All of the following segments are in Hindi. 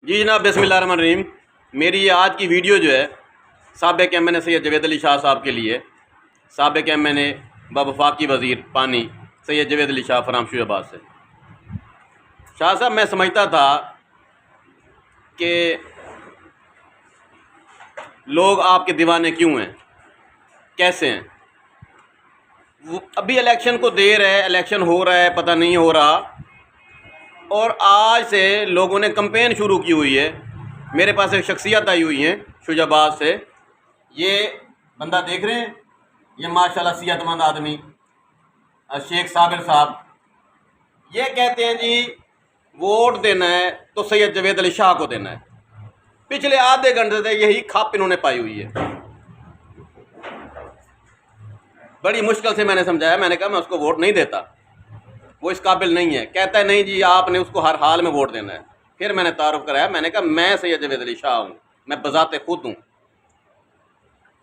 जी जनाब, बिस्मिल्लाहिर्रहमानिर्रहीम। मेरी ये आज की वीडियो जो है साबिक़ एम.एन.ए सैयद जवेद अली शाह साहब के लिए। साबिक़ एम.एन.ए वफाकी वज़ीर पानी सैयद जवेद अली शाह फराम शुजाबाद से। शाह साहब, मैं समझता था कि लोग आपके दीवाने क्यों हैं, कैसे हैं। वो अभी इलेक्शन को देर है, इलेक्शन हो रहा है, पता नहीं हो रहा, और आज से लोगों ने कंपेन शुरू की हुई है। मेरे पास एक शख्सियत आई हुई है शुजाबाद से। ये बंदा देख रहे हैं, ये माशाल्लाह सेहतमंद आदमी शेख साबिर साहब। ये कहते हैं जी वोट देना है तो सैयद जवेद अली शाह को देना है। पिछले आधे घंटे से यही खाप इन्होंने पाई हुई है। बड़ी मुश्किल से मैंने समझाया, मैंने कहा मैं उसको वोट नहीं देता, वो इस काबिल नहीं है। कहता है नहीं जी, आपने उसको हर हाल में वोट देना है। फिर मैंने तारुफ कराया, मैंने कहा मैं सैयद जवेद अली शाह हूँ, मैं बज़ाते खुद हूँ।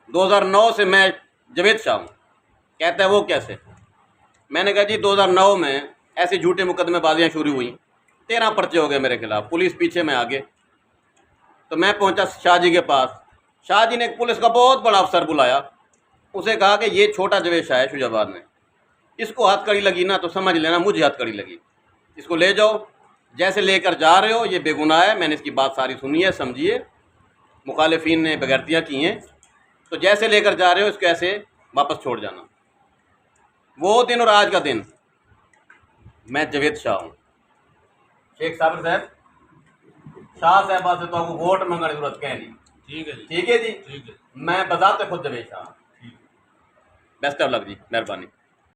2009 से मैं जवेद शाह हूँ। कहता है वो कैसे। मैंने कहा जी 2009 में ऐसे झूठे मुकदमेबाजियाँ शुरू हुई, 13 पर्चे हो गए मेरे खिलाफ, पुलिस पीछे में आगे। तो मैं पहुँचा शाह जी के पास। शाह जी ने एक पुलिस का बहुत बड़ा अफसर बुलाया, उसे कहा कि ये छोटा जवेद शाह है शुजाबाद में, इसको हथकड़ी लगी ना तो समझ लेना मुझे हथकड़ी लगी, इसको ले जाओ। जैसे लेकर जा रहे हो, ये बेगुनाह है, मैंने इसकी बात सारी सुनी है, समझिए। मुखालिफिन ने बेगैरतियाँ की हैं, तो जैसे लेकर जा रहे हो इसको ऐसे वापस छोड़ जाना। वो दिन और आज का दिन मैं जवेद शाह हूँ। शेख साबिर साहब, शाह साहबा से तो आपको वोट मंगने की जरूरत क्या नहीं। ठीक है जी, ठीक है जी, ठीक है। मैं बजाते खुद Javed Shah. Best of luck ji, मेहरबानी।